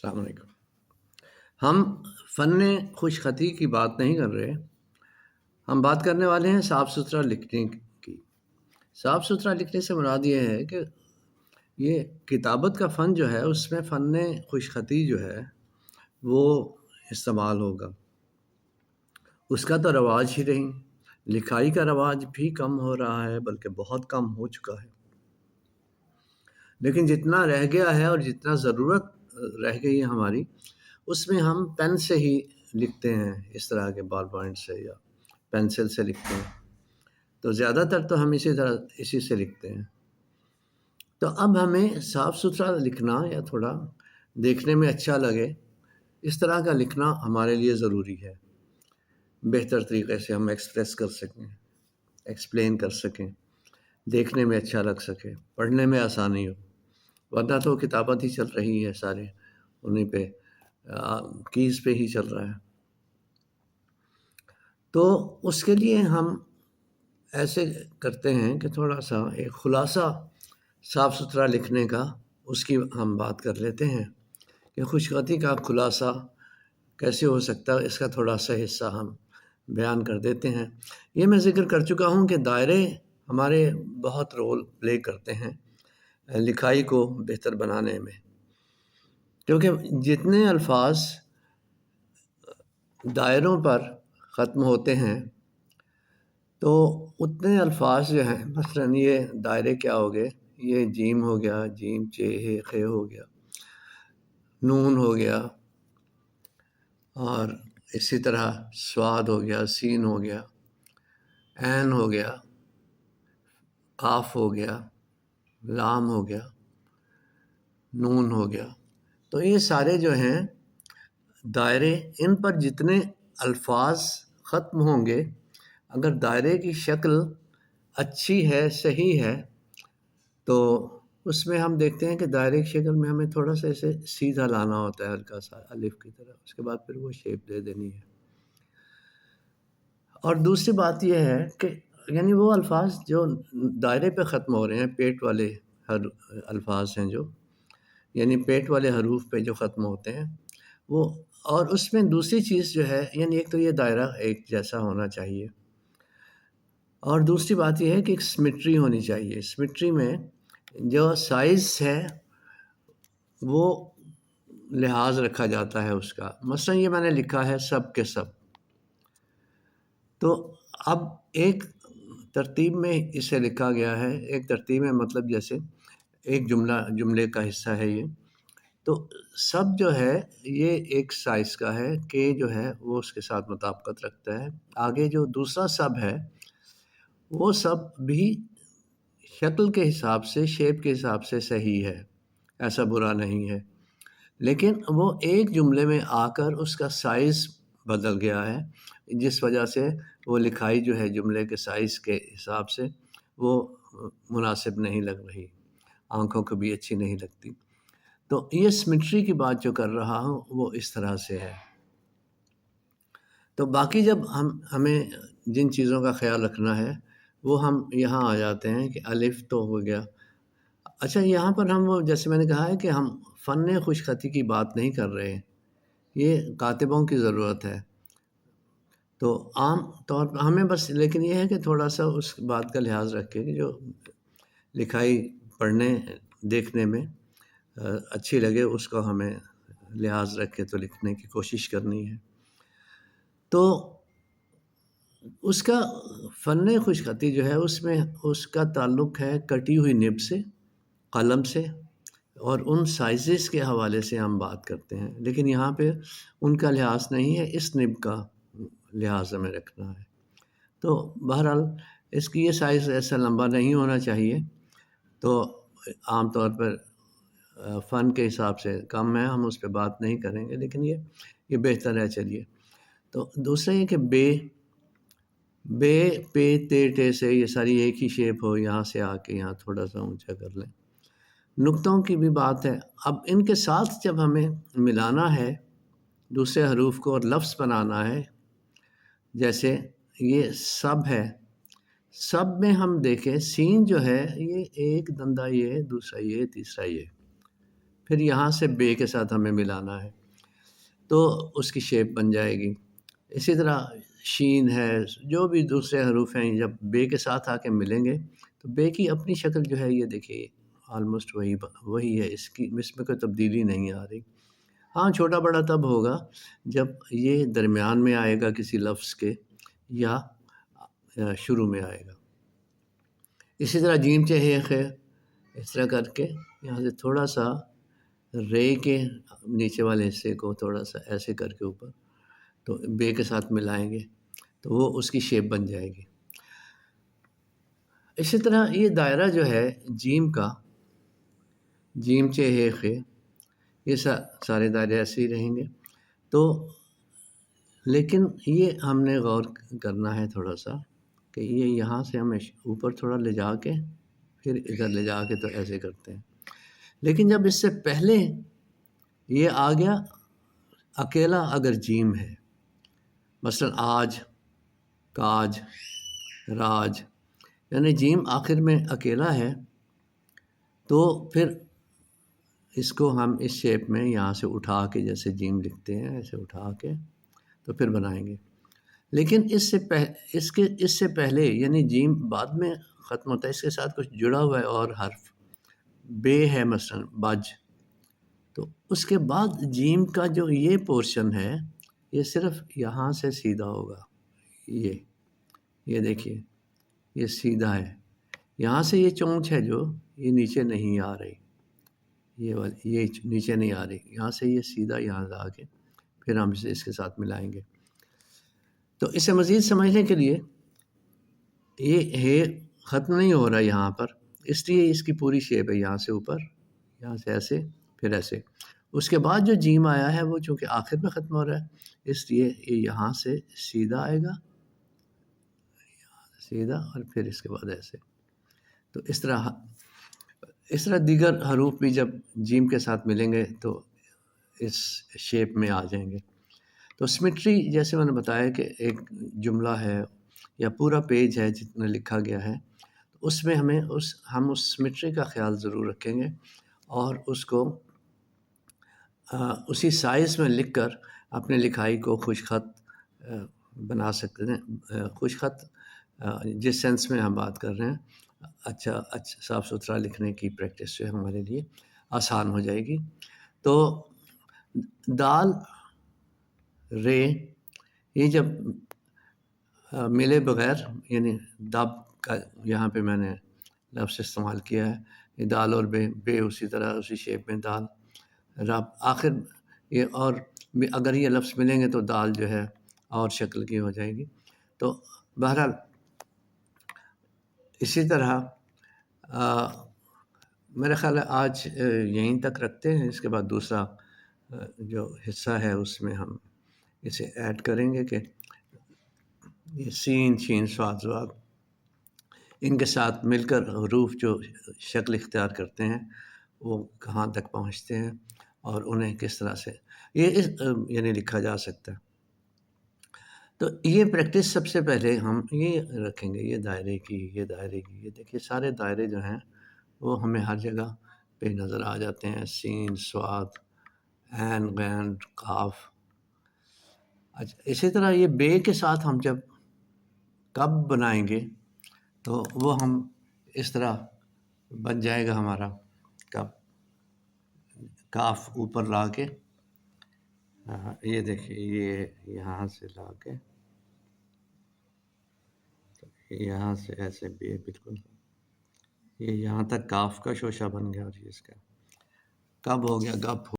السلام علیکم۔ ہم فن خوش خطی کی بات نہیں کر رہے، ہم بات کرنے والے ہیں صاف ستھرا لکھنے کی۔ صاف ستھرا لکھنے سے مراد یہ ہے کہ یہ کتابت کا فن جو ہے اس میں فن خوش خطی جو ہے وہ استعمال ہوگا۔ اس کا تو رواج ہی نہیں، لکھائی کا رواج بھی کم ہو رہا ہے، بلکہ بہت کم ہو چکا ہے۔ لیکن جتنا رہ گیا ہے اور جتنا ضرورت رہ گئی ہے ہماری، اس میں ہم پین سے ہی لکھتے ہیں، اس طرح کے بال پوائنٹ سے یا پینسل سے لکھتے ہیں۔ تو زیادہ تر تو ہم اسی سے لکھتے ہیں۔ تو اب ہمیں صاف ستھرا لکھنا یا تھوڑا دیکھنے میں اچھا لگے، اس طرح کا لکھنا ہمارے لیے ضروری ہے۔ بہتر طریقے سے ہم ایکسپریس کر سکیں، ایکسپلین کر سکیں، دیکھنے میں اچھا لگ سکے، پڑھنے میں آسانی ہو، ورنہ تو کتابت ہی چل رہی ہے، سارے انہیں پہ کیز پہ ہی چل رہا ہے۔ تو اس کے لیے ہم ایسے کرتے ہیں کہ تھوڑا سا ایک خلاصہ صاف ستھرا لکھنے کا، اس کی ہم بات کر لیتے ہیں کہ خوش خطی کا خلاصہ کیسے ہو سکتا ہے، اس کا تھوڑا سا حصہ ہم بیان کر دیتے ہیں۔ یہ میں ذکر کر چکا ہوں کہ دائرے ہمارے بہت رول پلے کرتے ہیں لکھائی کو بہتر بنانے میں، کیونکہ جتنے الفاظ دائروں پر ختم ہوتے ہیں تو اتنے الفاظ جو ہیں، مثلاً یہ دائرے کیا ہو گئے، یہ جیم ہو گیا، جیم چے ہے خے ہو گیا، نون ہو گیا، اور اسی طرح سواد ہو گیا، سین ہو گیا، عین ہو گیا، قاف ہو گیا، لام ہو گیا، نون ہو گیا۔ تو یہ سارے جو ہیں دائرے، ان پر جتنے الفاظ ختم ہوں گے، اگر دائرے کی شکل اچھی ہے، صحیح ہے، تو اس میں ہم دیکھتے ہیں کہ دائرے کی شکل میں ہمیں تھوڑا سا اسے سیدھا لانا ہوتا ہے، ہلکا سا الف کی طرح، اس کے بعد پھر وہ شیپ دے دینی ہے۔ اور دوسری بات یہ ہے کہ یعنی وہ الفاظ جو دائرے پہ ختم ہو رہے ہیں، پیٹ والے الفاظ ہیں جو، یعنی پیٹ والے حروف پہ جو ختم ہوتے ہیں وہ، اور اس میں دوسری چیز جو ہے، یعنی ایک تو یہ دائرہ ایک جیسا ہونا چاہیے، اور دوسری بات یہ ہے کہ ایک سمیٹری ہونی چاہیے۔ سمیٹری میں جو سائز ہے وہ لحاظ رکھا جاتا ہے اس کا۔ مثلا یہ میں نے لکھا ہے سب کے سب، تو اب ایک ترتیب میں اسے لکھا گیا ہے، ایک ترتیب میں مطلب جیسے ایک جملے کا حصہ ہے یہ، تو سب جو ہے یہ ایک سائز کا ہے، کہ جو ہے وہ اس کے ساتھ مطابقت رکھتا ہے۔ آگے جو دوسرا سب ہے وہ سب بھی شکل کے حساب سے، شیپ کے حساب سے صحیح ہے، ایسا برا نہیں ہے، لیکن وہ ایک جملے میں آ کر اس کا سائز بدل گیا ہے، جس وجہ سے وہ لکھائی جو ہے جملے کے سائز کے حساب سے وہ مناسب نہیں لگ رہی، آنکھوں کو بھی اچھی نہیں لگتی۔ تو یہ سمیٹری کی بات جو کر رہا ہوں وہ اس طرح سے ہے۔ تو باقی جب ہمیں جن چیزوں کا خیال رکھنا ہے وہ ہم یہاں آ جاتے ہیں کہ الف تو ہو گیا۔ اچھا، یہاں پر ہم وہ جیسے میں نے کہا ہے کہ ہم فن خوش خطی کی بات نہیں کر رہے ہیں، یہ کاتبوں کی ضرورت ہے۔ تو عام طور پر ہمیں بس لیکن یہ ہے کہ تھوڑا سا اس بات کا لحاظ رکھے کہ جو لکھائی پڑھنے دیکھنے میں اچھی لگے، اس کو ہمیں لحاظ رکھ کے تو لکھنے کی کوشش کرنی ہے۔ تو اس کا فن خوش خطی جو ہے اس میں اس کا تعلق ہے کٹی ہوئی نب سے، قلم سے، اور ان سائزز کے حوالے سے ہم بات کرتے ہیں، لیکن یہاں پہ ان کا لحاظ نہیں ہے، اس نب کا لحاظ ہمیں رکھنا ہے۔ تو بہرحال اس کی یہ سائز ایسا لمبا نہیں ہونا چاہیے، تو عام طور پر فن کے حساب سے کم ہے، ہم اس پہ بات نہیں کریں گے، لیکن یہ بہتر ہے۔ چلیے، تو دوسرا یہ کہ بے پے تے ٹے سے یہ ساری ایک ہی شیپ ہو، یہاں سے آ کے یہاں تھوڑا سا اونچا کر لیں۔ نقطوں کی بھی بات ہے، اب ان کے ساتھ جب ہمیں ملانا ہے دوسرے حروف کو اور لفظ بنانا ہے، جیسے یہ سب ہے، سب میں ہم دیکھیں سین جو ہے یہ ایک دندہ یہ، دوسرا یہ، تیسرا یہ، پھر یہاں سے بے کے ساتھ ہمیں ملانا ہے تو اس کی شیپ بن جائے گی۔ اسی طرح شین ہے، جو بھی دوسرے حروف ہیں جب بے کے ساتھ آ کے ملیں گے تو بے کی اپنی شکل جو ہے یہ دیکھیے آلموسٹ وہی ہے، اس میں کوئی تبدیلی نہیں آ رہی۔ ہاں چھوٹا بڑا تب ہوگا جب یہ درمیان میں آئے گا کسی لفظ کے یا شروع میں آئے گا۔ اسی طرح جیم چہے خے، اس طرح کر کے یہاں سے تھوڑا سا رے کے نیچے والے حصے کو تھوڑا سا ایسے کر کے اوپر تو بے کے ساتھ ملائیں گے تو وہ اس کی شیپ بن جائے گی۔ اسی طرح یہ دائرہ جو ہے جیم کا، جیم چہے خے، یہ سارے دائرے ایسے ہی رہیں گے۔ تو لیکن یہ ہم نے غور کرنا ہے تھوڑا سا کہ یہ یہاں سے ہمیں اوپر تھوڑا لے جا کے پھر ادھر لے جا کے تو ایسے کرتے ہیں، لیکن جب اس سے پہلے یہ آ گیا اکیلا اگر جیم ہے، مثلا آج، کاج، راج، یعنی جیم آخر میں اکیلا ہے تو پھر اس کو ہم اس شیپ میں یہاں سے اٹھا کے جیسے جیم لکھتے ہیں ایسے اٹھا کے تو پھر بنائیں گے۔ لیکن اس سے پہلے یعنی جیم بعد میں ختم ہوتا ہے، اس کے ساتھ کچھ جڑا ہوا ہے اور حرف بے ہے، مثلا بج، تو اس کے بعد جیم کا جو یہ پورشن ہے یہ صرف یہاں سے سیدھا ہوگا، یہ دیکھیے یہ سیدھا ہے، یہاں سے یہ چونچ ہے جو یہ نیچے نہیں آ رہی، یہ نیچے نہیں آ رہی، یہاں سے یہ سیدھا یہاں آ کے پھر ہم اسے اس کے ساتھ ملائیں گے۔ تو اسے مزید سمجھنے کے لیے یہ ہے ختم نہیں ہو رہا یہاں پر، اس لیے اس کی پوری شیپ ہے یہاں سے اوپر، یہاں سے ایسے پھر ایسے۔ اس کے بعد جو جیم آیا ہے وہ چونکہ آخر میں ختم ہو رہا ہے اس لیے یہ یہاں سے سیدھا آئے گا، سیدھا، اور پھر اس کے بعد ایسے۔ تو اس طرح دیگر حروف بھی جب جیم کے ساتھ ملیں گے تو اس شیپ میں آ جائیں گے۔ تو سمیٹری جیسے میں نے بتایا کہ ایک جملہ ہے یا پورا پیج ہے جتنا لکھا گیا ہے، اس میں ہم اس سمیٹری کا خیال ضرور رکھیں گے اور اس کو اسی سائز میں لکھ کر اپنے لکھائی کو خوش خط بنا سکتے ہیں۔ خوش خط جس سینس میں ہم بات کر رہے ہیں، اچھا صاف ستھرا لکھنے کی پریکٹس جو ہے ہمارے لیے آسان ہو جائے گی۔ تو دال، رے، یہ جب ملے بغیر یعنی دب کا یہاں پہ میں نے لفظ استعمال کیا ہے، یہ دال اور بے اسی طرح اسی شیپ میں دال، رب آخر یہ، اور اگر یہ لفظ ملیں گے تو دال جو ہے اور شکل کی ہو جائے گی۔ تو بہرحال اسی طرح میرا خیال ہے آج یہیں تک رکھتے ہیں، اس کے بعد دوسرا جو حصہ ہے اس میں ہم اسے ایڈ کریں گے کہ یہ سین، شین، صاد، ضاد، ان کے ساتھ مل کر حروف جو شکل اختیار کرتے ہیں وہ کہاں تک پہنچتے ہیں اور انہیں کس طرح سے یعنی لکھا جا سکتا ہے۔ تو یہ پریکٹس سب سے پہلے ہم یہ رکھیں گے، یہ دائرے کی، یہ دیکھیے سارے دائرے جو ہیں وہ ہمیں ہر جگہ پہ نظر آ جاتے ہیں، سین، صاد، عین، غین، قاف۔ اچھا اسی طرح یہ بے کے ساتھ ہم جب کب بنائیں گے تو وہ ہم اس طرح بن جائے گا ہمارا کب، کاف اوپر لا کے، یہ دیکھیے یہ یہاں سے لا کے یہاں سے ایسے بھی بالکل یہ یہاں تک کاف کا شوشہ بن گیا، اور اس کا کب ہو گیا، گپ ہو